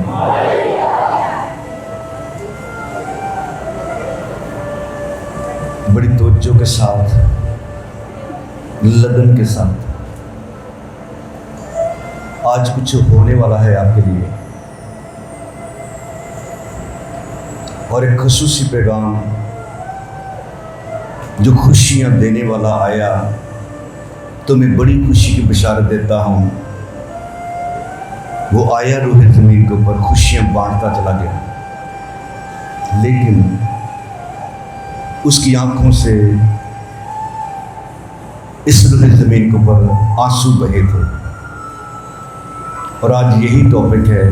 Hallelujah. बड़ी तवज्जो के साथ, लगन के साथ आज कुछ होने वाला है आपके लिए, और एक ख़ुसूसी पैगाम जो खुशियाँ देने वाला आया, तो मैं बड़ी खुशी की बशारत देता हूँ। वो आया रूह ज़मीन के ऊपर खुशियाँ बांटता चला गया, लेकिन उसकी आंखों से इस रूह ज़मीन के ऊपर आंसू बहे थे। और आज यही टॉपिक है,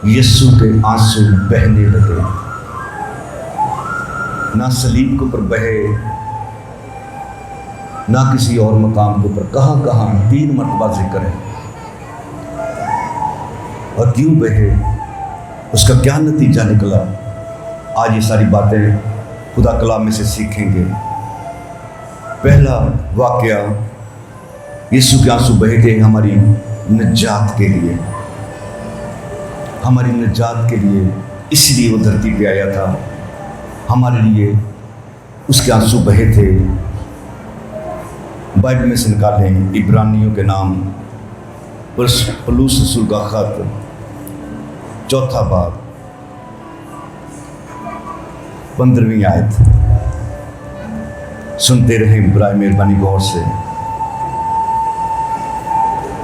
यीशु के आंसू बहने लगे। ना सलीब के ऊपर बहे, ना किसी और मकाम के ऊपर, कहाँ कहाँ 3 मरतबा जिक्र है। और क्यों बहे, उसका क्या नतीजा निकला, आज ये सारी बातें खुदा कलाम में से सीखेंगे। पहला वाकया, यीशु के आंसू बहे थे हमारी निजात के लिए, हमारी निजात के लिए, इसलिए वो धरती पे आया था, हमारे लिए उसके आंसू बहे थे। बाइबल में से निकालें इब्रानियों के नाम पौलुस रसूल का खत, 4 बाब 15वीं आयत। सुनते रहें बराए मेहरबानी गौर से।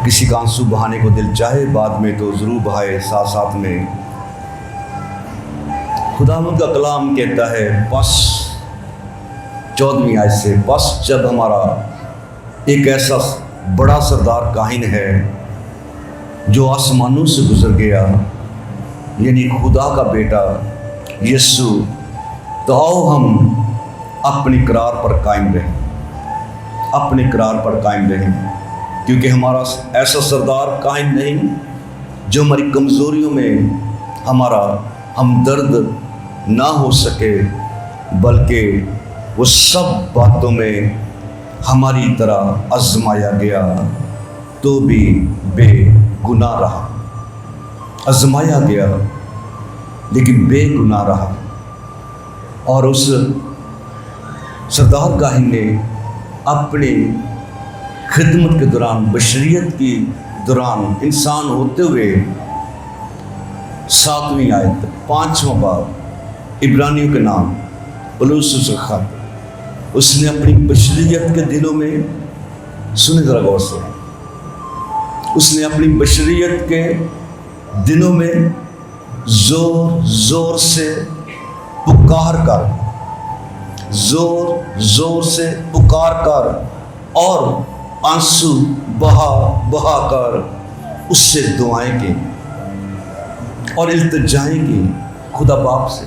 किसी का आंसू बहाने को दिल चाहे, बाद में तो जरूर बहाए साथ साथ में। खुदावंद का कलाम कहता है, बस 14वीं आयत से, बस जब हमारा एक ऐसा बड़ा सरदार काहिन है जो आसमानों से गुजर गया, यानी खुदा का बेटा यीशु, तो आओ हम अपने करार पर कायम रहें, अपने करार पर कायम रहें, क्योंकि हमारा ऐसा सरदार कायम नहीं जो हमारी कमज़ोरियों में हमारा हमदर्द ना हो सके, बल्कि वो सब बातों में हमारी तरह आजमाया गया तो भी बेगुनाह रहा। आजमाया गया लेकिन बेगुनाह रहा। और उस सरदार काहिन ने अपनी खिदमत के दौरान, बशरियत की दौरान, इंसान होते हुए, 7वीं आयत 5वां बाब इब्रानियों के नाम पौलुस रसूल का खत, उसने अपनी बशरियत के दिनों में, सुने जरा गौर से, उसने अपनी बशरियत के दिनों में जोर जोर से पुकार कर, जोर जोर से पुकार कर और आंसू बहा बहा कर उससे दुआएं की और इल्तिजाएं की खुदा बाप से।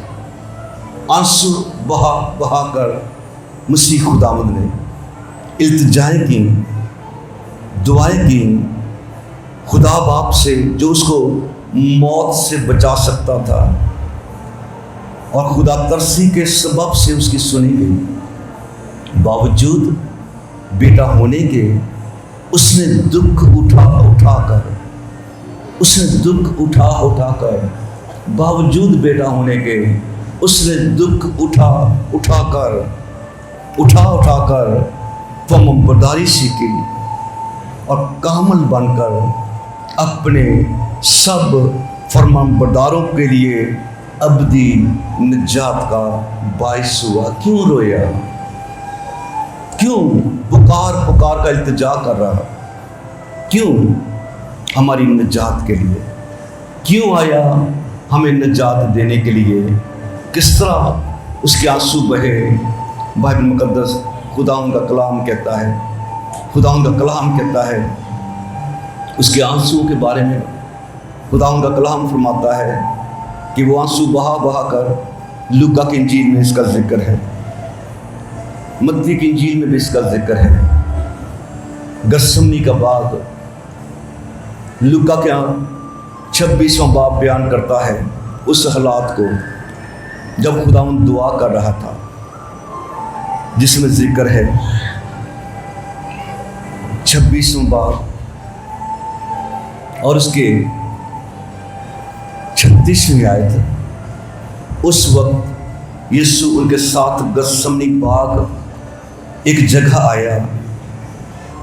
आंसू बहा बहा कर मसीह खुदावंद ने इल्तिजाएं की, दुआएं की खुदा बाप से, जो उसको मौत से बचा सकता था, और खुदा तरसी के सबब से उसकी सुनी गई। बावजूद बेटा होने के उसने दुख उठा उठा कर, उसने दुख उठा उठा कर, बावजूद बेटा होने के उसने दुख उठा उठा कर फर्माबरदारी सीखी और कामल बनकर अपने सब फर्माबरदारों के लिए अबदी निजात का बाइस हुआ। क्यों रोया, क्यों पुकार पुकार का इल्तिजा कर रहा, क्यों हमारी निजात के लिए, क्यों आया हमें निजात देने के लिए, किस तरह उसके आंसू बहे। बाइबल मुकद्दस खुदावंद का कलाम कहता है, खुदावंद का कलाम कहता है उसके आंसुओं के बारे में। खुदावंद का कलाम फरमाता है कि वो आंसू बहा बहा कर, लूका की इंजील में इसका जिक्र है, मत्ती की इंजील में भी इसका जिक्र है। गसमनी का बाद लूका क्या 26वां बाब बयान करता है उस हालात को जब खुदावंद दुआ कर रहा था, जिसमें जिक्र है 26वां बाब और उसके 38वीं आयत। उस वक्त यीशु उनके साथ गतसमनी बाग एक जगह आया,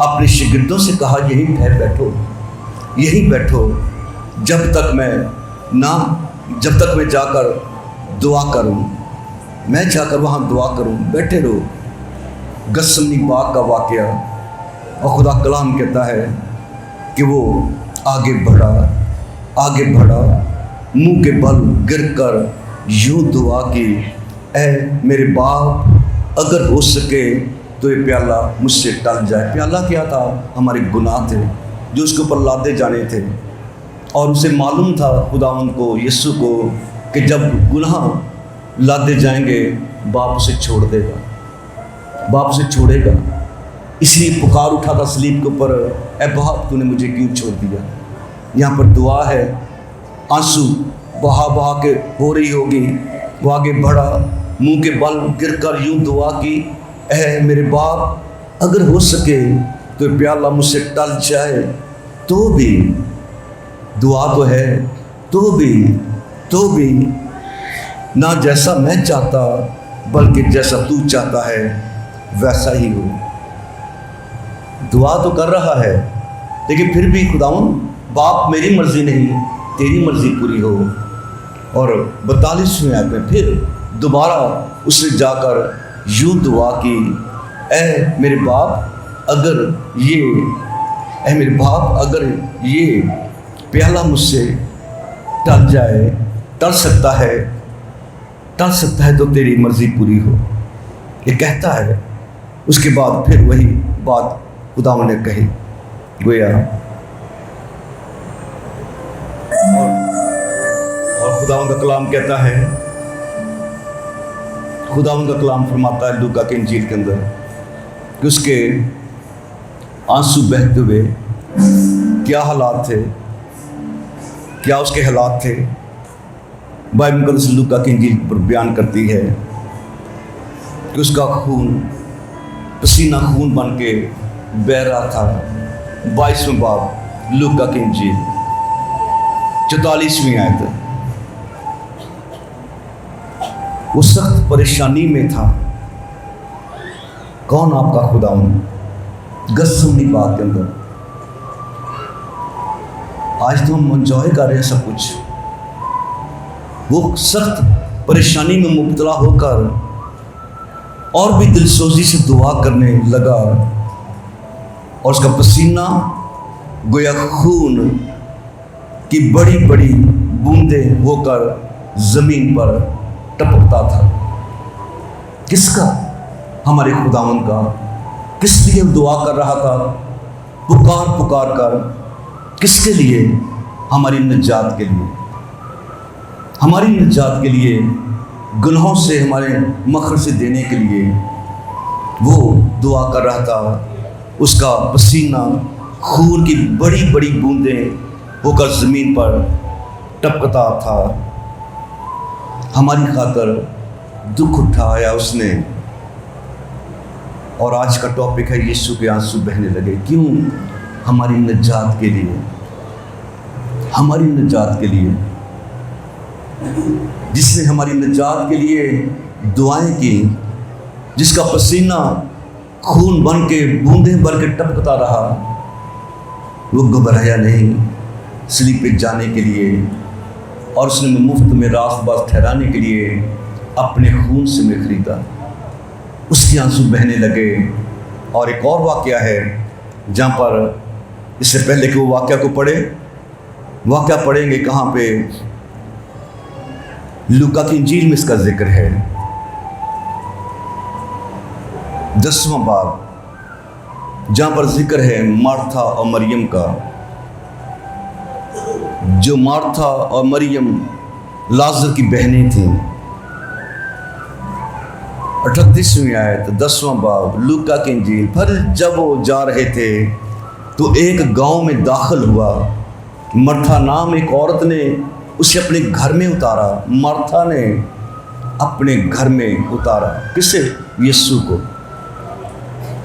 अपने शागिर्दों से कहा, यहीं ठहर बैठो, यहीं बैठो, जब तक मैं जाकर दुआ करूं, मैं जाकर वहाँ दुआ करूं, बैठे रहो। गतसमनी बाग का वाक़या, और खुदा कलाम कहता है कि वो आगे बढ़ा, मुंह के बल गिरकर यूं दुआ की, ऐ मेरे बाप, अगर हो सके तो ये प्याला मुझसे टल जाए। प्याला क्या था? हमारे गुनाह थे जो उसके ऊपर लादे जाने थे, और उसे मालूम था खुदावंद को, यीशु को, कि जब गुनाह लादे जाएंगे बाप उसे छोड़ देगा, बाप उसे छोड़ेगा। इसलिए पुकार उठा था सलीब के ऊपर, ऐ बाप तूने मुझे क्यों छोड़ दिया। यहाँ पर दुआ है, आंसू बहा के हो रही होगी। वो आगे बढ़ा, मुंह के बल गिरकर यूं दुआ की, ऐ मेरे बाप, अगर हो सके तो प्याला मुझसे टल जाए। तो भी दुआ तो है, तो भी ना जैसा मैं चाहता बल्कि जैसा तू चाहता है वैसा ही हो। दुआ तो कर रहा है, लेकिन फिर भी खुदावन बाप, मेरी मर्जी नहीं तेरी मर्जी पूरी हो। और 42वें आयत में फिर दोबारा उसने जाकर यूं दुआ की, ऐ मेरे बाप, अगर ये प्याला मुझसे टल जाए, टल सकता है तो तेरी मर्जी पूरी हो। ये कहता है। उसके बाद फिर वही बात खुदावंद ने कही, गोया, और खुदावंद का कलाम कहता है, खुदावंद का कलाम फरमाता है लूका की इंजील के अंदर कि उसके आंसू बहते हुए क्या हालात थे, क्या उसके हालात थे। बाइबल मुकद्दस लूका की इंजील पर बयान करती है कि उसका पसीना खून बन के बह रहा था। 22वें बाब लूका की इंजील 44वीं आयत। वो सख्त परेशानी में था। कौन? आपका खुदावंद, गतसमनी बाग के अंदर। आज तो हम एंजॉय कर रहे हैं सब कुछ। वो सख्त परेशानी में मुब्तला होकर और भी दिलसोजी से दुआ करने लगा, और उसका पसीना गोया खून की बड़ी बड़ी बूंदें होकर जमीन पर टपकता था। किसका? हमारे खुदावंद का। किस लिए दुआ कर रहा था? पुकार कर। किसके लिए? हमारी निजात के लिए, हमारी निजात के लिए, गुनाहों से हमारे मखर से देने के लिए वो दुआ कर रहा था। उसका पसीना खून की बड़ी बड़ी बूंदें होकर ज़मीन पर टपकता था। हमारी खातर दुख उठाया उसने। और आज का टॉपिक है यीशु के आंसू बहने लगे। क्यों? हमारी निजात के लिए, हमारी निजात के लिए। जिसने हमारी निजात के लिए दुआएं की, जिसका पसीना खून बन के बूंदें भर के टपकता रहा, वो घबराया नहीं सलीब पे जाने के लिए, और उसने मुफ्त में रास्तबाज ठहराने के लिए अपने खून से में खरीदा। उसके आंसू बहने लगे। और एक और वाक़या है जहाँ पर, इससे पहले कि वो वाक़या को पढ़े, वाक़या पढ़ेंगे कहाँ पे? लूका की इंजील में इसका जिक्र है। 10वां बाब, जहाँ पर जिक्र है मार्था और मरियम का। जो मार्था और मरियम लाजर की बहनें थीं। 38वीं आयत 10वां बाब लूका की इंजील। पर जब वो जा रहे थे तो एक गांव में दाखिल हुआ। मार्था नाम एक औरत ने उसे अपने घर में उतारा। मार्था ने अपने घर में उतारा। किसे? यीशु को।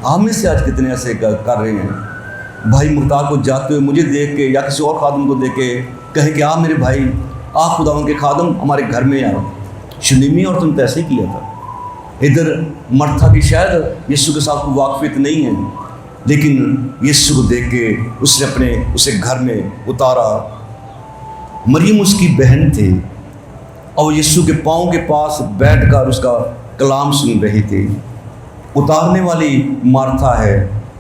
आप में से आज कितने ऐसे कर रहे हैं? भाई मुख्तार को जाते हुए मुझे देख के या किसी और खादम को देख के कहे कि आप मेरे भाई, खुदावन के खादम हमारे घर में आ। शुनीमी और तुम तो ऐसे ही किया था। इधर मर्था की शायद यीशु के साथ कोई वाकफियत नहीं है, लेकिन यीशु को देख के उसने उसे घर में उतारा। मरियम उसकी बहन थी और यीशु के पाँव के पास बैठकर उसका कलाम सुन रही थी। उतारने वाली मार्था है,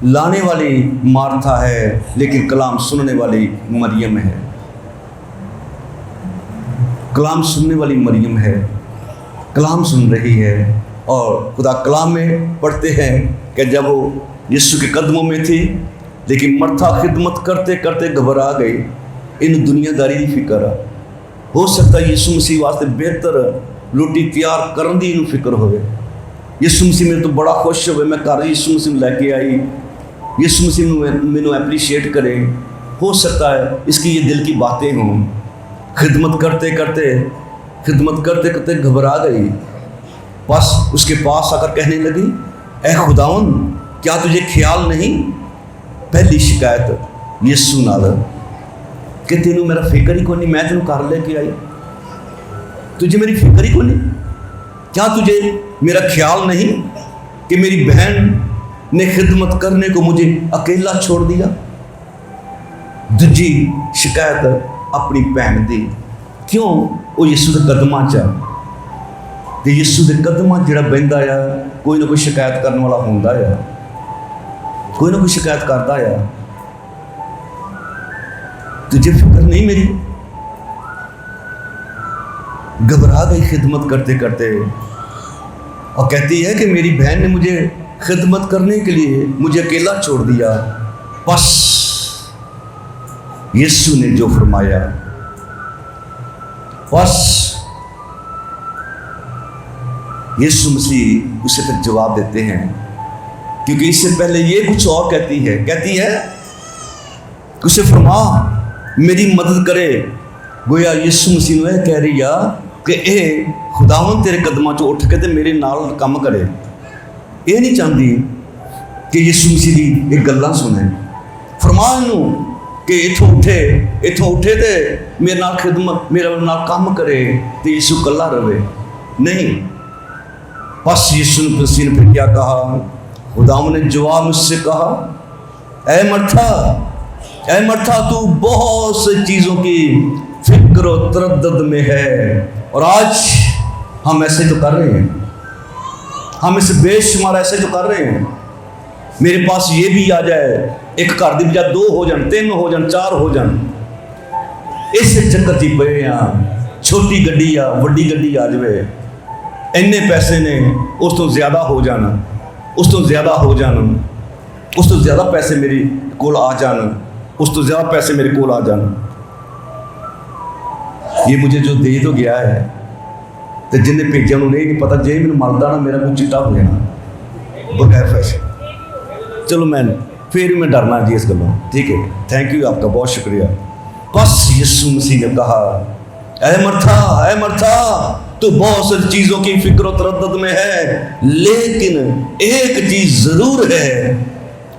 लाने वाली मार्था है, लेकिन कलाम सुनने वाली मरियम है। कलाम सुनने वाली मरियम है, कलाम सुन रही है। और खुदा कलाम में पढ़ते हैं कि जब वो यीशु के कदमों में थी, लेकिन मर्था खिदमत करते करते घबरा गई। इन दुनियादारी की फिक्र हो सकता है यीशु मसीह वास्ते बेहतर रोटी तैयार करने की इन्हू फिक्र होवे। यीशु मसीह मेरे तो बड़ा खुश होवे, मैं घर यीशु मसीह लैके आई, यीशु मसीह मैनू एप्रीशिएट करे। हो सकता है इसकी ये दिल की बातें हों। खिदमत करते करते घबरा गई। बस उसके पास आकर कहने लगी, ऐ खुदावन क्या तुझे ख्याल नहीं? पहली शिकायत यीशु नाल कि तेनू मेरा फिक्र ही कोनी, मैं तेनू घर लेके आई, तुझे मेरी फिक्र ही कोनी। क्या तुझे मेरा ख्याल नहीं कि मेरी बहन ने खिदमत करने को मुझे अकेला छोड़ दिया? दूजी शिकायत अपनी भैन दी, क्यों वो यीशु के कदमां च ते यीशु के कदमां जिहड़ा बहिंदा आ, कोई ना कोई शिकायत करने वाला होंदा आ, कोई ना कोई शिकायत करता आ। तुझे फिक्र नहीं मेरी? घबरा गई खिदमत करते करते और कहती है कि मेरी बहन ने मुझे खिदमत करने के लिए मुझे अकेला छोड़ दिया। बस यीशु ने जो फरमाया, बस यीशु मसीह उसे फिर जवाब देते हैं, क्योंकि इससे पहले ये कुछ और कहती है उसे फरमा मेरी मदद करे। गोया यीशु मसीह ने कह रही आ कि ए खुदावन तेरे कदमां चों उठ के ते मेरे नाल काम करे। ये नहीं चाहती कि यीशु मसीह की एक गल्लां सुने। फरमा इनू कि इथों उठे ते मेरे नाल खिदमत मेरे नाल काम करे तो यीशु कल्ला रहे। नहीं, बस यीशु मसीह ने फिर क्या कहा? खुदावन ने जवाब मुझसे कहा, ऐ मर्था तू बहुत सी चीज़ों की फिक्र और तरद्दुद में है। और आज हम ऐसे तो कर रहे हैं, हम इस बेशुमार ऐसे तो कर रहे हैं। मेरे पास ये भी आ जाए, एक घर की बजाय 2 हो जान, 3 हो जान, 4 हो जान, इस चक्कर च पे हाँ। छोटी गड्डी आ वड्डी गड्डी आ जाए, इन्ने पैसे ने, उस तो ज़्यादा हो जाना, उस तो ज़्यादा हो जाना, उस तो ज़्यादा पैसे मेरे कोल आ जाना, उस तो ज़्यादा पैसे मेरे कोल आ जाना। ये मुझे जो दे तो गया है, तो जिन्हें भेजा उन्हें नहीं पता, जे मैंने मलदा ना मेरा कुछ चिट्टा हो जाना बगैर पैसे। चलो फिर भी मैं डरना जी इस गलों, ठीक है। थैंक यू, आपका बहुत शुक्रिया। बस यीशु मसीह ने कहा, ऐ मर्था तू बहुत सारी चीज़ों की फिक्र और तरद्दुद में है, लेकिन एक चीज़ ज़रूर है,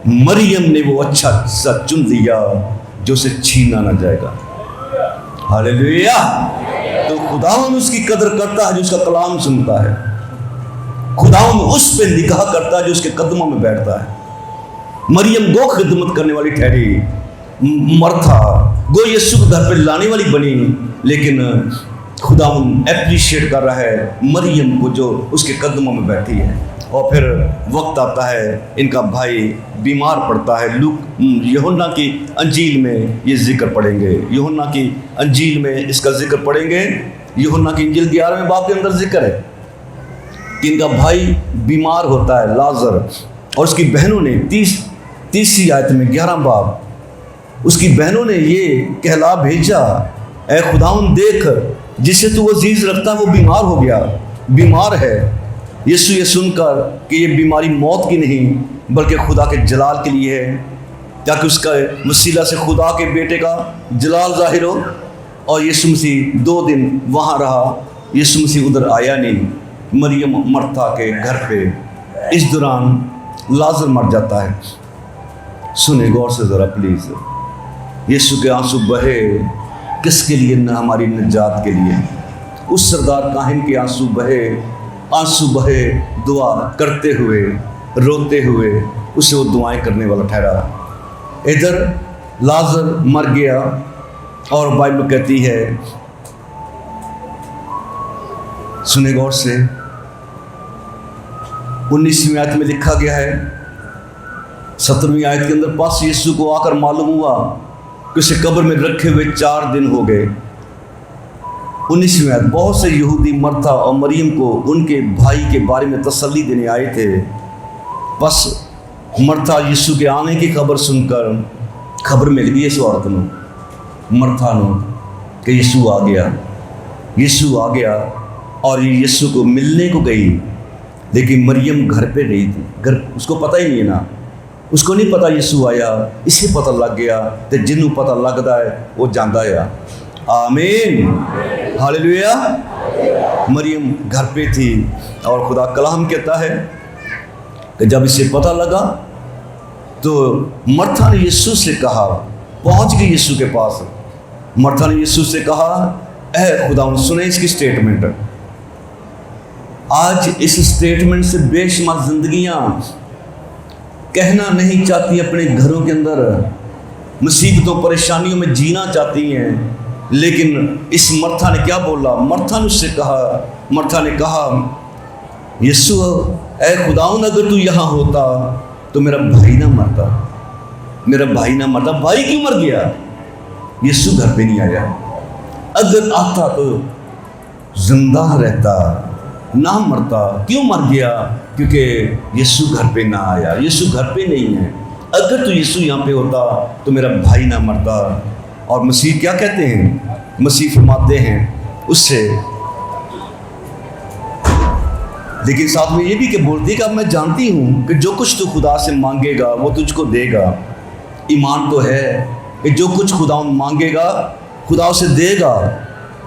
मरियम ने वो अच्छा सा चुन लिया जो उसे छीना ना जाएगा। हालेलुया। तो खुदावन उसकी कदर करता है जो उसका कलाम सुनता है। खुदावन उस पे निगाह करता है जो उसके कदमों में बैठता है। मरियम गो खिदमत करने वाली ठहरी, मर्था गो यीशु को घर पे लाने वाली बनी, लेकिन खुदावन एप्रिशिएट कर रहा है मरियम को जो उसके कदमों में बैठी है। और फिर वक्त आता है, इनका भाई बीमार पड़ता है। यूहन्ना की अंजील में ये जिक्र पढ़ेंगे, यूहन्ना की अंजील में इसका जिक्र पढ़ेंगे। यूहन्ना की अंजील 11वें बाब के अंदर जिक्र है कि इनका भाई बीमार होता है, लाजर, और उसकी बहनों ने 30वीं आयत में 11 बाब, उसकी बहनों ने ये कहला भेजा, ऐ खुदावन देख, जिसे तू अजीज रखता है वो बीमार हो गया, बीमार है। यीशु ये सुनकर कि ये बीमारी मौत की नहीं बल्कि खुदा के जलाल के लिए है, ताकि उसका वसीला से खुदा के बेटे का जलाल जाहिर हो। और यीशु मसीह 2 दिन वहाँ रहा, यीशु मसीह उधर आया नहीं। मरियम मर्था के घर पे इस दौरान लाजर मर जाता है। सुने गौर से ज़रा प्लीज़, यीशु के आंसू बहे کس کے لیے؟ نہ ہماری نجات کے لیے۔ اس سردار کاہن کے آنسو بہے دعا کرتے ہوئے، روتے ہوئے اسے وہ دعائیں کرنے والا ٹھہرا۔ ادھر لازر مر گیا، اور بائبل کہتی ہے، سنے غور سے، 19ویں آیت میں لکھا گیا ہے، 17ویں آیت کے اندر، پاس یسوع کو آ کر معلوم ہوا کہ اسے قبر میں رکھے ہوئے 4 دن ہو گئے۔ 19ویں آیت، بہت سے یہودی مرتھا اور مریم کو ان کے بھائی کے بارے میں تسلی دینے آئے تھے۔ بس مرتھا یسوع کے آنے کی خبر سن کر، خبر مل گئی اس عورت نو، مرتھا نو، کہ یسوع آ گیا، اور یہ یسوع کو ملنے کو گئی، لیکن مریم گھر پہ رہی تھی۔ اس کو پتہ ہی نہیں ہے نا، اس کو نہیں پتہ یسوع آیا، اسے پتہ لگ گیا، تو جنوں پتہ لگتا ہے وہ جاندا ہے۔ آمین، ہاللیلویا۔ مریم گھر پہ تھی، اور خدا کلام کہتا ہے کہ جب اسے پتہ لگا تو مرتھا نے یسوع سے کہا، پہنچ گئی یسوع کے پاس، مرتھا نے یسوع سے کہا، اے خدا، سنیں اس کی سٹیٹمنٹ۔ آج اس سٹیٹمنٹ سے بے شمار زندگیاں کہنا نہیں چاہتی، اپنے گھروں کے اندر مصیبتوں پریشانیوں میں جینا چاہتی ہیں، لیکن اس مرتھا نے کیا بولا؟ مرتھا نے اس سے کہا، مرتھا نے کہا، یسوع اے خداوند، اگر تو یہاں ہوتا تو میرا بھائی نہ مرتا، میرا بھائی نہ مرتا۔ بھائی کیوں مر گیا؟ یسوع گھر پہ نہیں آیا، اگر آتا تو زندہ رہتا، نہ مرتا۔ کیوں مر گیا؟ کیونکہ یسوع گھر پہ نہ آیا، یسوع گھر پہ نہیں ہے۔ اگر تو یسوع یہاں پہ ہوتا تو میرا بھائی نہ مرتا۔ اور مسیح کیا کہتے ہیں؟ مسیح فرماتے ہیں اس سے، لیکن ساتھ میں یہ بھی کہ بولتی کہ اب میں جانتی ہوں کہ جو کچھ تو خدا سے مانگے گا وہ تجھ کو دے گا۔ ایمان تو ہے کہ جو کچھ خدا مانگے گا خدا اسے دے گا۔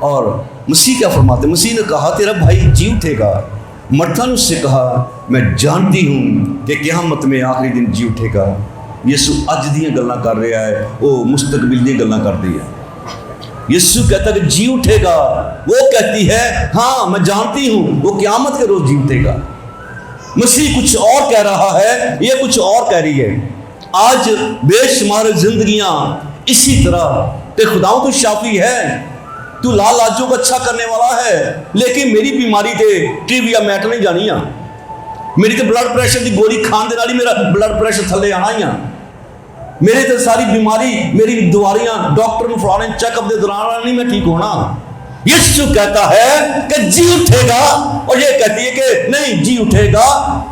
اور مسیح کیا فرماتے ہیں؟ مسیح نے کہا تیرا بھائی جی اٹھے گا۔ مرتھا نے اس سے کہا میں جانتی ہوں کہ قیامت میں آخری دن جی اٹھے گا۔ یسوع اج دیاں گلاں کر رہا ہے، وہ مستقبل دیاں گلاں کر دی ہے۔ یسوع کہتا ہے کہ جی اٹھے گا، وہ کہتی ہے ہاں میں جانتی ہوں وہ قیامت کے روز جی اٹھے گا۔ مسیح کچھ اور کہہ رہا ہے، یہ کچھ اور کہہ رہی ہے۔ آج بے شمار زندگیاں اسی طرح کہ خداؤں تو شافی ہے، تو لال لاجوں کو اچھا کرنے والا ہے، لیکن میری بیماری تے ٹریویا میٹ نہیں جانی ہاں، میری تے بلڈ پریشر دی گولی کھان دے نال ہی میرا بلڈ پریشر تھلے آنا ہی ہاں، میرے تے ساری بیماری میری دواریاں ڈاکٹر میں فلانے چیک اپ دے دوران نہیں میں ٹھیک ہونا۔ یسوع کہتا ہے کہ جی اٹھے گا، اور یہ کہتی ہے کہ نہیں جی اٹھے گا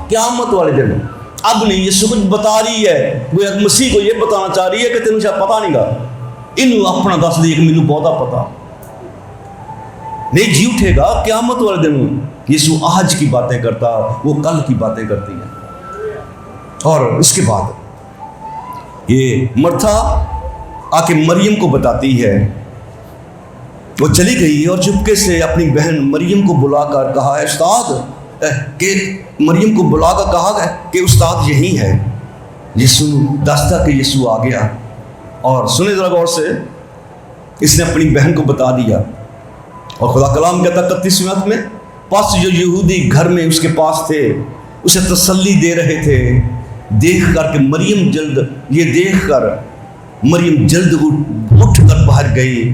قیامت والے دن۔ اب نہیں، یسوع کچھ بتا رہی ہے، وہ مسیح کو یہ بتانا چاہ رہی ہے کہ تینوں شاید پتا نہیں گا، انہوں اپنا دس دی کہ مینوں بہتا پتا نہیں، جی اٹھے گا قیامت والے دن۔ یسوع آج کی باتیں کرتا، وہ کل کی باتیں کرتی ہیں۔ اور اس کے بعد یہ مرتھا آ کے مریم کو بتاتی ہے، وہ چلی گئی اور چپکے سے اپنی بہن مریم کو بلا کر کہا ہے استاد، کہ مریم کو بلا کر کہا کہ استاد یہی ہے۔ یسوع دستا کہ یسوع آ گیا، اور سنیں ذرا غور سے، اس نے اپنی بہن کو بتا دیا۔ اور خدا کلام کہتا 31ویں آیت میں، پس جو یہودی گھر میں اس کے پاس تھے اسے تسلی دے رہے تھے، دیکھ کر کہ مریم جلد اٹھ کر باہر گئی،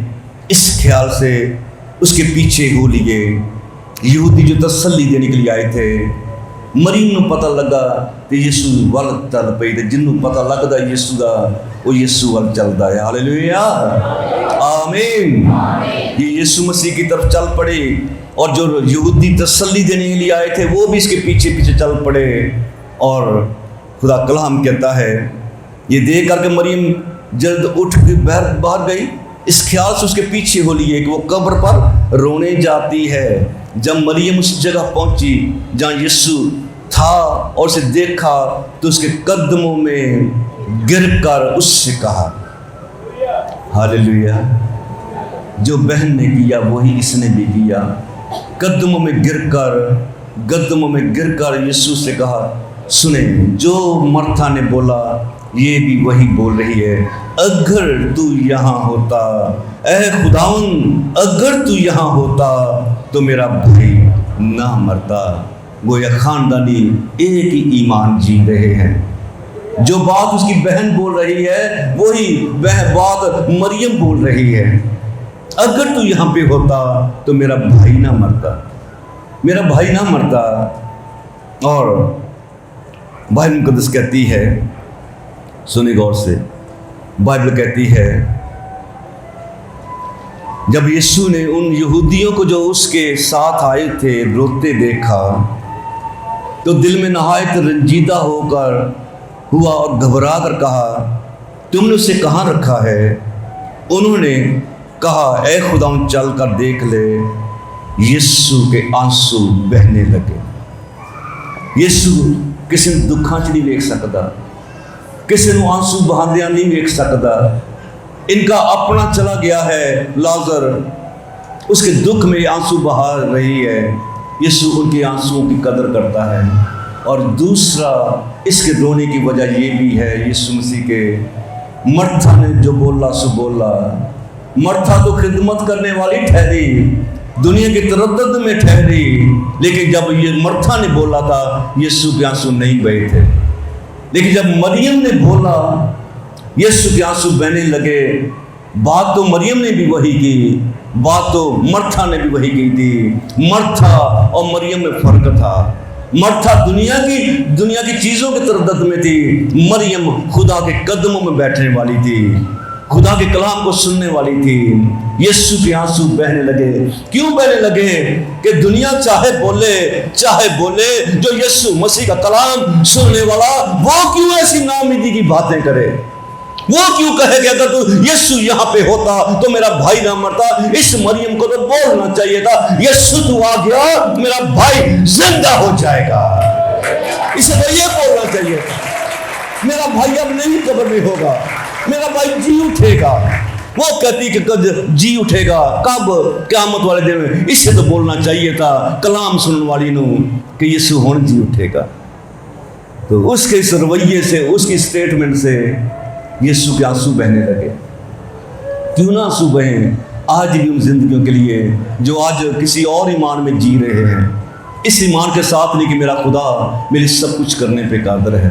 اس خیال سے اس کے پیچھے ہو لیے۔ یہودی جو تسلی دینے کے لیے آئے تھے، مریم نو پتہ لگا کہ یسوع ول چل پئی، تے جنوں پتہ لگدا یسوع دا وہ یسوع ول چلدا ہے۔ ہاللیلویا، آمین۔ یہ یسوع مسیح کی طرف چل پڑے، اور جو یہودی تسلی دینے کے لیے آئے تھے وہ بھی اس کے پیچھے پیچھے چل پڑے۔ اور خدا کلام کہتا ہے یہ دیکھ کر کے مریم جلد اٹھ کے باہر گئی، اس خیال سے اس کے پیچھے ہو لیے کہ وہ قبر پر رونے جاتی ہے۔ جب مریم اس جگہ پہنچی جہاں یسوع تھا اور اسے دیکھا تو اس کے قدموں میں گر کر اس سے کہا، ہاللیلویا، جو بہن نے کیا وہی اس نے بھی کیا۔ قدموں میں گر کر یسوع سے کہا، سنیں جو مرتھا نے بولا یہ بھی وہی بول رہی ہے، اگر تو یہاں ہوتا، اے خداوند اگر تو یہاں ہوتا تو میرا بھائی نہ مرتا۔ گویا خاندانی ایک ہی ایمان جی رہے ہیں۔ جو بات اس کی بہن بول رہی ہے وہی بات مریم بول رہی ہے، اگر تو یہاں پہ ہوتا تو میرا بھائی نہ مرتا، میرا بھائی نہ مرتا۔ اور بائبل مقدس کہتی ہے، سنیں غور سے، بائبل کہتی ہے جب یسوع نے ان یہودیوں کو جو اس کے ساتھ آئے تھے روتے دیکھا تو دل میں نہایت رنجیدہ ہو کر ہوا اور گھبرا کر کہا، تم نے اسے کہاں رکھا ہے؟ انہوں نے کہا، اے خداوند چل کر دیکھ لے۔ یسوع کے آنسو بہنے لگے۔ یسوع کسی نے دکھاں چ نہیں ویکھ سکتا، کسی نے آنسو بہاندیاں نہیں ویکھ سکتا۔ ان کا اپنا چلا گیا ہے لازر، اس کے دکھ میں آنسو بہا رہی ہے۔ یسوع ان کے آنسوؤں کی قدر کرتا ہے۔ اور دوسرا اس کے رونے کی وجہ یہ بھی ہے، یسوع مسیح کے مرتھا نے جو بولا سو بولا۔ مرتھا تو خدمت کرنے والی ٹھہری، دنیا کی تردد میں ٹھہری، لیکن جب یہ مرتھا نے بولا تھا یسوع کے آنسو نہیں بہے تھے، لیکن جب مریم نے بولا یسوع کے آنسو بہنے لگے۔ بات تو مریم نے بھی وہی کی، بات تو مرتھا نے بھی وہی کی تھی۔ مرتھا اور مریم میں فرق تھا۔ مرتھا دنیا کی چیزوں کی تردد میں تھی، مریم خدا کے قدموں میں بیٹھنے والی تھی، خدا کے کلام کو سننے والی تھی۔ یسوع کے آنسو بہنے لگے۔ کیوں بہنے لگے؟ کہ دنیا چاہے بولے جو یسوع مسیح کا کلام سننے والا وہ کیوں ایسی ناامیدی کی باتیں کرے؟ وہ کیوں کہے کہ اگر تو یسوع یہاں پہ ہوتا تو میرا بھائی نہ مرتا؟ اس مریم کو تو بولنا چاہیے تھا، یسوع تو آ گیا، میرا بھائی زندہ ہو جائے گا۔ اسے تو یہ بولنا چاہیے تھا، میرا بھائی اب نہیں قبر میں ہوگا، میرا بھائی جی اٹھے گا۔ وہ کہتی کہ کب جی اٹھے گا؟ کب؟ قیامت والے دن میں۔ اسے تو بولنا چاہیے تھا کلام سنن والی نو کہ یسوع ہن جی اٹھے گا۔ تو اس کے اس رویے سے، اس کی اسٹیٹمنٹ سے یسوع کے آنسو بہنے لگے۔ کیوں نہ آنسو بہیں آج بھی ان زندگیوں کے لیے جو آج کسی اور ایمان میں جی رہے ہیں، اس ایمان کے ساتھ نہیں کہ میرا خدا میری سب کچھ کرنے پہ قادر ہے۔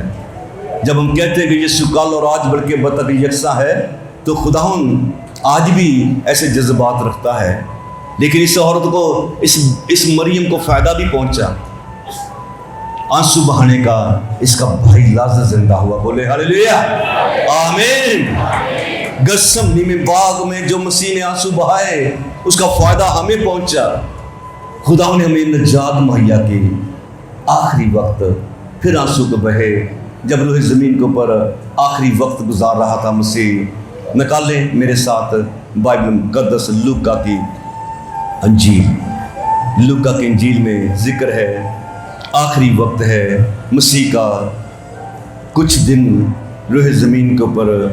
جب ہم کہتے ہیں کہ یسوع کل اور آج بلکہ برابر یکساں ہے، تو خداوند آج بھی ایسے جذبات رکھتا ہے۔ لیکن اس عورت کو، اس مریم کو فائدہ بھی پہنچا آنسو بہانے کا۔ اس کا بھائی لازر زندہ ہوا۔ بولے ہاللیلویا، آمین۔ گثسمنی میں باغ میں جو مسیح نے آنسو بہائے اس کا فائدہ ہمیں پہنچا۔ خدا نے ہمیں نجات مہیا کی۔ آخری وقت پھر آنسو کو بہے جب روح زمین کے اوپر آخری وقت گزار رہا تھا مسیح۔ نکالیں میرے ساتھ بائبل مقدس لوکا کی انجیل۔ لوکا کی انجیل میں ذکر ہے، آخری وقت ہے مسیح کا، کچھ دن روح زمین کے اوپر،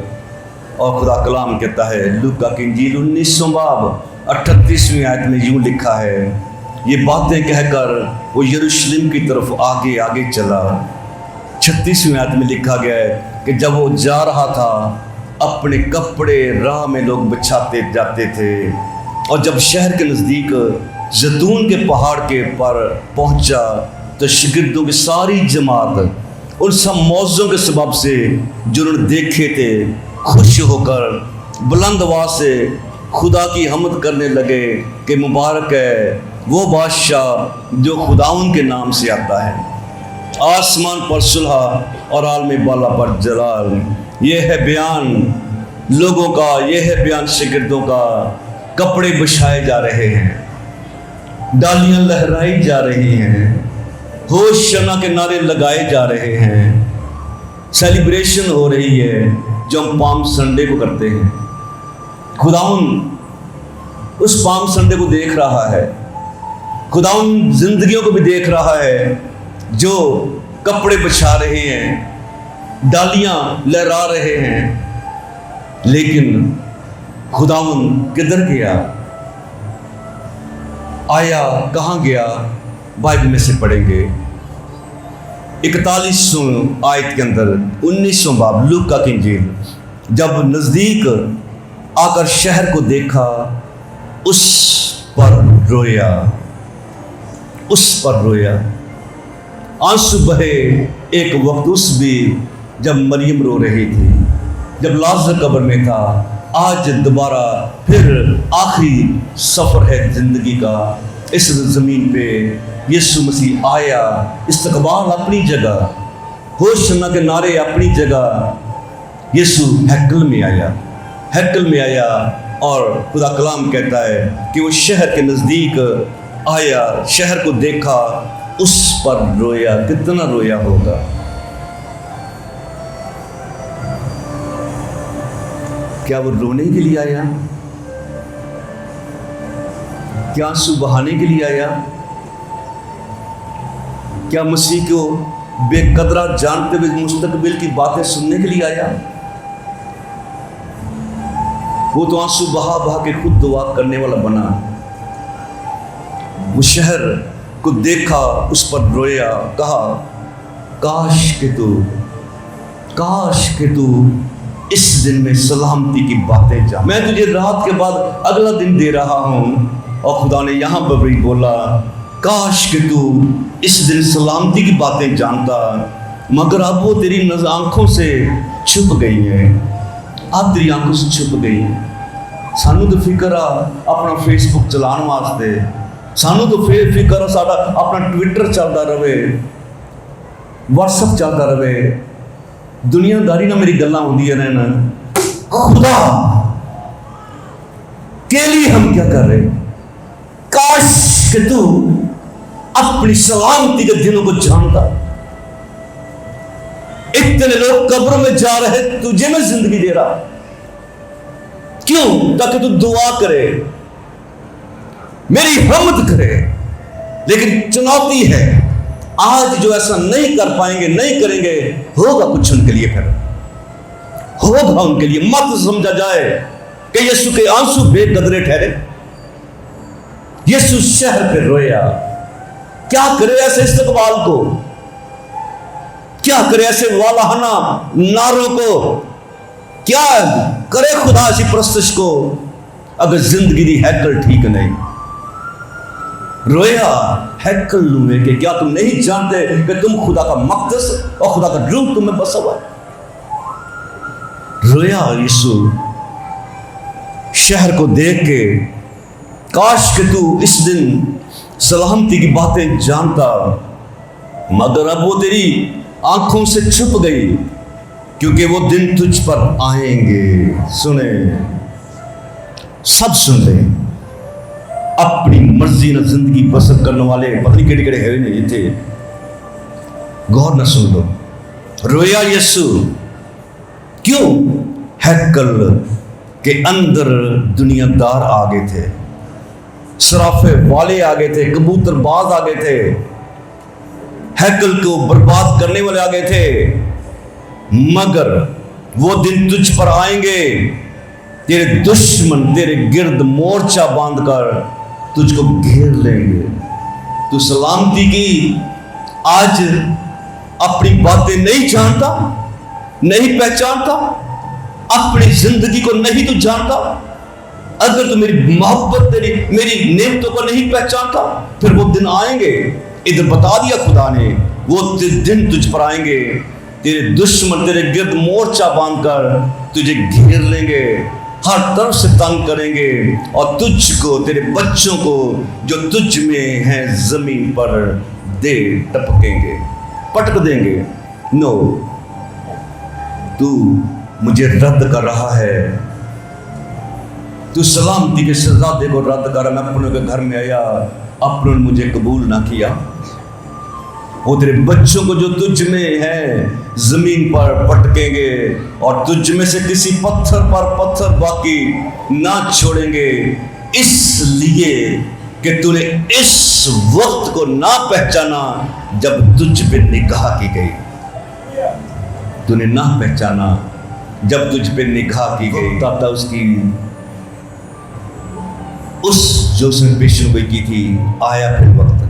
اور خدا کلام کہتا ہے لوکا کی انجیل 19 باب 38ویں آیت میں یوں لکھا ہے، یہ باتیں کہہ کر وہ یروشلم کی طرف آگے آگے چلا۔ 36ویں آیت میں لکھا گیا ہے کہ جب وہ جا رہا تھا اپنے کپڑے راہ میں لوگ بچھاتے جاتے تھے، اور جب شہر کے نزدیک زیتون کے پہاڑ کے پر پہنچا تو شاگردوں کی ساری جماعت ان سب معجزوں کے سبب سے جو انہوں نے دیکھے تھے خوش ہو کر بلند آواز سے خدا کی حمد کرنے لگے کہ مبارک ہے وہ بادشاہ جو خداوند کے نام سے آتا ہے، آسمان پر صلح اور عالم بالا پر جلال۔ یہ ہے بیان لوگوں کا، یہ ہے بیان شاگردوں کا۔ کپڑے بچھائے جا رہے ہیں، ڈالیاں لہرائی جا رہی ہیں، ہوشنا کے نعرے لگائے جا رہے ہیں، سیلیبریشن ہو رہی ہے جو ہم پام سنڈے کو کرتے ہیں۔ خداوند اس پام سنڈے کو دیکھ رہا ہے، خداوند زندگیوں کو بھی دیکھ رہا ہے جو کپڑے بچھا رہے ہیں، ڈالیاں لہرا رہے ہیں، لیکن خداوند کدھر گیا؟ آیا کہاں گیا؟ بائبل میں سے پڑھیں گے 41 आयत के अंदर 19 बाब लूका की इंजील, जब नज़दीक आकर शहर को देखा उस पर रोया, उस पर रोया। आंसू बहे एक वक्त उस भी जब मरियम रो रही थी, जब लाजर कब्र में था। आज दोबारा फिर आखिरी सफ़र है ज़िंदगी का इस ज़मीन पे। यीशु मसीह आया, इस्तकबाल अपनी जगह, होशना के नारे अपनी जगह। यीशु हैकल में आया, हैकल में आया और खुदा कलाम कहता है कि वो शहर के नज़दीक आया, शहर को देखा, उस पर रोया। कितना रोया होगा। क्या वो रोने के लिए आया? क्या आंसू बहाने के लिए आया? क्या मसीह को बेकदरा जानते हुए मुस्तकबिल की बातें सुनने के लिए आया? वो तो आंसू बहा बहा के खुद दुआ करने वाला बना। वो शहर को देखा, उस पर रोया, कहा काश के तू इस दिन में सलामती की बातें जान। मैं तुझे रात के बाद अगला दिन दे रहा हूँ। और खुदा ने यहाँ पर भी बोला काश कि तू इस दिन सलामती की बातें जानता, मगर अब वो तेरी आंखों से छुप गई हैं। अब तेरी आंखों से छुप गई हैं। सानू तो फिक्र आ अपना फेसबुक चलाने वास्ते, सानू तो फिक्र आ साडा अपना ट्विटर चलता रहे, व्हाट्सएप चलता रहे, दुनियादारी ना मेरी गल्लां होंदियां रहन। खुदा के लिए हम क्या कर रहे? काश कि तू अपनी सलामती के दिनों को जानता। इतने लोग कब्रों में जा रहे, तुझे मैं जिंदगी दे रहा। क्यों? ताकि तू दुआ करे, मेरी हमद करे। लेकिन चुनौती है, आज जो ऐसा नहीं कर पाएंगे, नहीं करेंगे, होगा कुछ उनके लिए, फिर होगा उनके लिए। मत समझा जाए कि यीशु के आंसू बेकदरे ठहरे। यीशु शहर पे रोया। क्या करे ऐसे इस्तकबाल को? क्या करे ऐसे वालाहाना नारों को? क्या करे खुदा सी परस्तिश को, अगर जिंदगी दी हैकल ठीक नहीं? रोया हैकल लूए कि क्या तुम नहीं जानते कि तुम खुदा का मक़दस और खुदा का रूह तुम में बसा हुआ है? रोया यीशु शहर को देख के, काश कि तू इस दिन सलामती की बातें जानता, मगर अब वो तेरी आंखों से छुप गई, क्योंकि वो दिन तुझ पर आएंगे। सुने, सब सुन ले। अपनी मर्जी न जिंदगी बसर करने वाले पता नहीं केड़े केड़े है नहीं थे, गौर न सुन लो। रोया यीशु क्यों? हैकल के अंदर दुनियादार आ गए थे, सराफे वाले आ गए थे, कबूतरबाज आ गए थे, हैकल को बर्बाद करने वाले आ गए थे। मगर वो दिन तुझ पर आएंगे, तेरे दुश्मन तेरे गिर्द मोर्चा बांधकर तुझको घेर लेंगे। तू सलामती की आज अपनी बातें नहीं जानता, नहीं पहचानता, अपनी जिंदगी को नहीं तू जानता। अगर तू मेरी मोहब्बत, तेरी मेरी नेमतों को नहीं पहचानता, फिर वो दिन आएंगे। इधर बता दिया खुदा ने, वो दिन तुझ पर आएंगे, तेरे दुश्मन तेरे गिर्द मोर्चा बांधकर तुझे घेर लेंगे, हर तरफ से तंग करेंगे, और तुझको, तेरे बच्चों को जो तुझ में है जमीन पर दे टपकेंगे, पटक देंगे। नो, तू मुझे रद्द कर रहा है, तू सलामती के शहजादे को रद्द कर। मैं अपनों के घर में आया, अपनों ने मुझे कबूल ना किया। वो तेरे बच्चों को जो तुझ में है जमीन पर पटकेंगे, और तुझ में से किसी पत्थर पर पत्थर बाकी ना छोड़ेंगे, इसलिए कि तूने इस वक्त को ना पहचाना जब तुझ पे निगाह की गई। तूने ना पहचाना जब तुझ पे निगाह की गई। ताता उसकी उस जो उसने पेशन गोई की थी, आया फिर वक्त,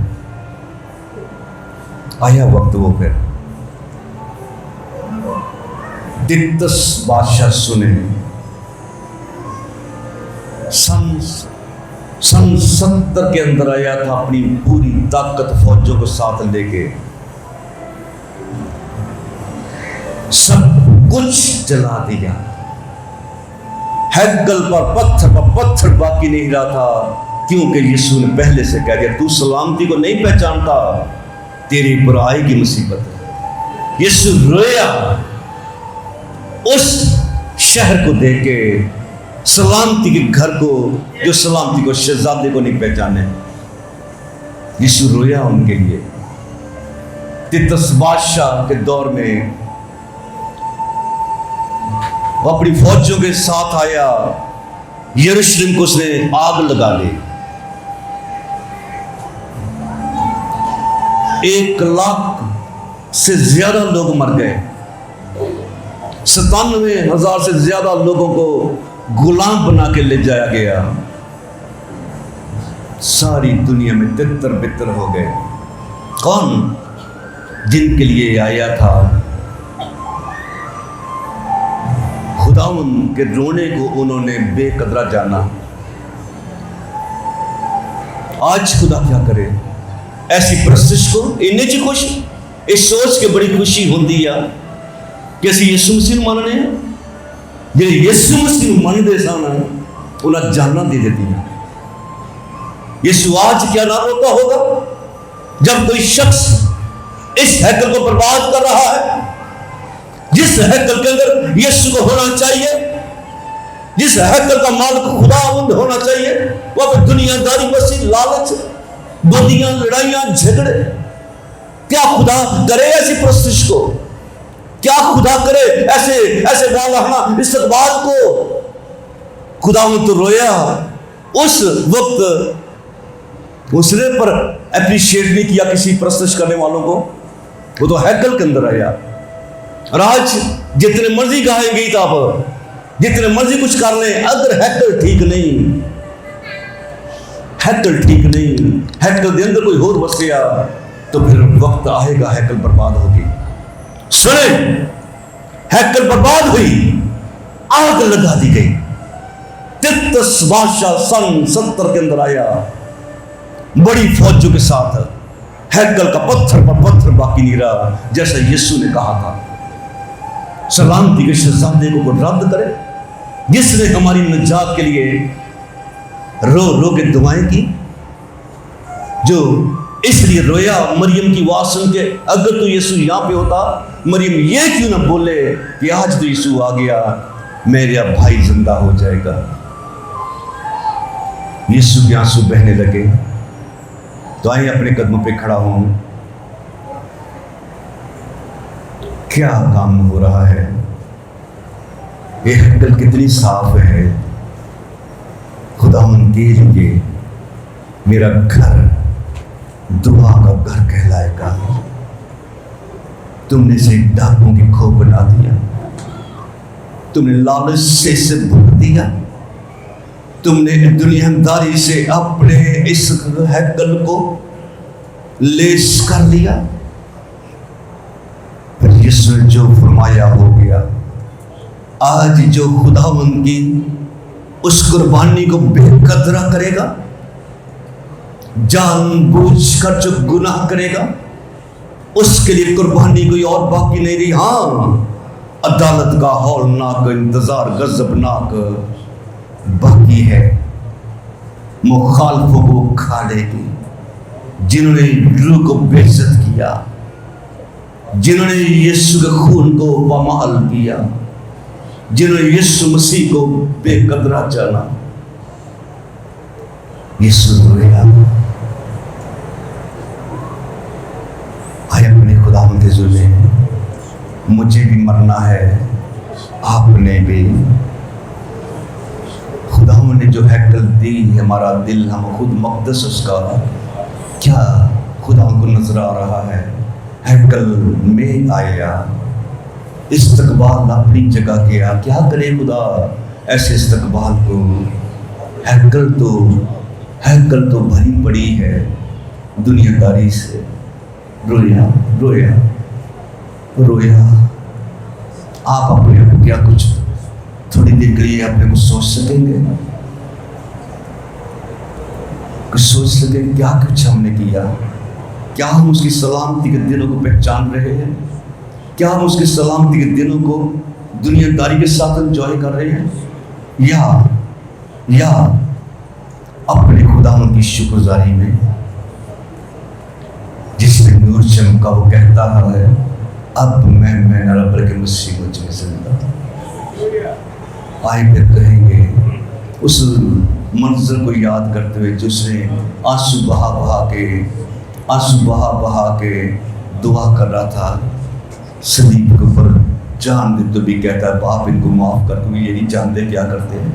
आया वक्त, वो फिर तितस बादशाह सुने। सन 70 के अंदर आया था, अपनी पूरी ताकत फौजों को साथ लेके सब कुछ जला दिया। हैकल पर पत्थर बाकी नहीं रहा था, क्योंकि यीशु ने पहले से कह दिया, तू सलामती को नहीं पहचानता, तेरी पर आएगी मुसीबत। यीशु रोया उस शहर को देख के, सलामती के घर को, जो सलामती को, शहजादे को नहीं पहचाने। यीशु रोया उनके लिए। तितस बादशाह के दौर में वो अपनी फौजों के साथ आया, यरूशलेम को उसने आग लगा दी। 1 लाख से ज्यादा लोग मर गए। 97,000 से ज्यादा लोगों को गुलाम बना के ले जाया गया। सारी दुनिया में तितर बितर हो गए। कौन? जिनके लिए आया था। खुदावन के रोने को उन्होंने बेकदरा जाना। आज खुदा क्या करे? ऐसी परस्तिश को इन्हें ची खुशी, इस सोच के बड़ी खुशी होती है कि ਅਸੀਂ ਯਿਸੂ ਮਸੀਹ ਨੂੰ ਮੰਨਦੇ ਹਾਂ। ਜੇ ਯਿਸੂ ਮਸੀਹ ਨੂੰ ਮੰਨਦੇ ਸਨ ਉਹਨਾਂ ਜਾਨਾਂ दे ਦਿੱਤੀਆਂ। यीशु आज क्या ना रोता होगा जब कोई शख्स इस हैकल को बर्बाद कर रहा है, जिस हैकल के अंदर यीशु को होना चाहिए, जिस हैकल का मालिक खुदावंद होना चाहिए, वह पर दुनियादारी बसी, लालच, गोलियां, लड़ाइयां, झगड़े। क्या खुदा करे ऐसी परस्तिश को? क्या खुदा करे ऐसे वालाना इस्तकबाल को? खुदावंद तो रोया। उस वक्त उसने पर एप्रिशिएट नहीं किया किसी परस्तिश करने वालों को। वो तो हैकल के अंदर आया। और आज जितने मर्जी गाए गई था, आप जितने मर्जी कुछ कर ले, अगर हैकल ठीक नहीं, हैकल ठीक नहीं, हैकल के अंदर कोई और बसिया, तो फिर वक्त आएगा हैकल बर्बाद होगी। सुने, हैकल बर्बाद हुई, आग लगा दी गई। तितस बादशाह सन 70 के अंदर आया बड़ी फौजों के साथ। हैकल का पत्थर पर पत्थर बाकी नहीं रहा, जैसा यीशु ने कहा था। सलामती के शहजादे को रद्द करे, जिसने हमारी निजात के लिए रो रो के दुआएं की, जो इसलिए रोया मरियम की आवाज सुन के। अगर तो यीशु यहाँ पे होता, मरियम ये क्यों ना बोले कि आज तो यीशु आ गया, मेरा भाई जिंदा हो जाएगा। यीशु के आंसू बहने लगे। तो आइए अपने कदमों पे खड़ा हूं। क्या काम हो रहा है? ये हैकल कितनी साफ है। खुदावन के लिए मेरा घर दुआ का घर कहलाएगा। तुमने इसे डाकुओं की खो बना दिया, तुमने लालच से भूख दिया, तुमने दुनियादारी से अपने इस हैकल को लेस कर लिया। फिर यीशु ने जो फरमाया हो गया। आज जो खुदावंद की उस कुर्बानी को बेकदरा करेगा, जानबूझकर जो गुनाह करेगा, उसके लिए कुर्बानी कोई और बाकी नहीं रही। हाँ, अदालत का हौलनाक इंतजार गजबनाक बाकी है। मुखालफों को खा लेगी, जिन्होंने रूह को बेइज्जत किया, जिन्होंने यीशु के खून को पामाल किया, जिन्होंने यीशु मसीह को बेकदरा जाना। यीशु रोया। आए अपने खुदावंद के जुल्ले, मुझे भी मरना है, आपने भी। खुदावंद ने जो हैकल दी, हमारा दिल, हम खुद मक़दस उसका, क्या खुदावंद को नजर आ रहा है? हैकल में आया, इस्तकबाल अपनी जगह गया। क्या करे खुदा ऐसे इस्तकबाल को? हैकल तो भरी पड़ी है दुनियादारी से। रोया रोया रोया। آپ اپنے کو کیا کچھ تھوڑی دیر کے لیے اپنے کو سوچ سکیں گے؟ کچھ سوچ سکیں کیا کچھ ہم نے کیا؟ کیا ہم اس کی سلامتی کے دنوں کو پہچان رہے ہیں؟ کیا ہم اس کی سلامتی کے دنوں کو دنیا داری کے ساتھ انجوائے کر رہے ہیں، یا اپنے خداوند کی شکر گزاری میں جس نے نور چمکا وہ کہتا ہے اب میں نہ رہا بلکہ مسیح مجھ میں زندہ آئے پھر کہیں گے اس منظر کو یاد کرتے ہوئے جس نے آنسو بہا کے دعا کر رہا تھا، صلیب کے اوپر جان دے تو بھی کہتا ہے باپ ان کو معاف کر، تم یہ نہیں جانتے کیا کرتے ہیں۔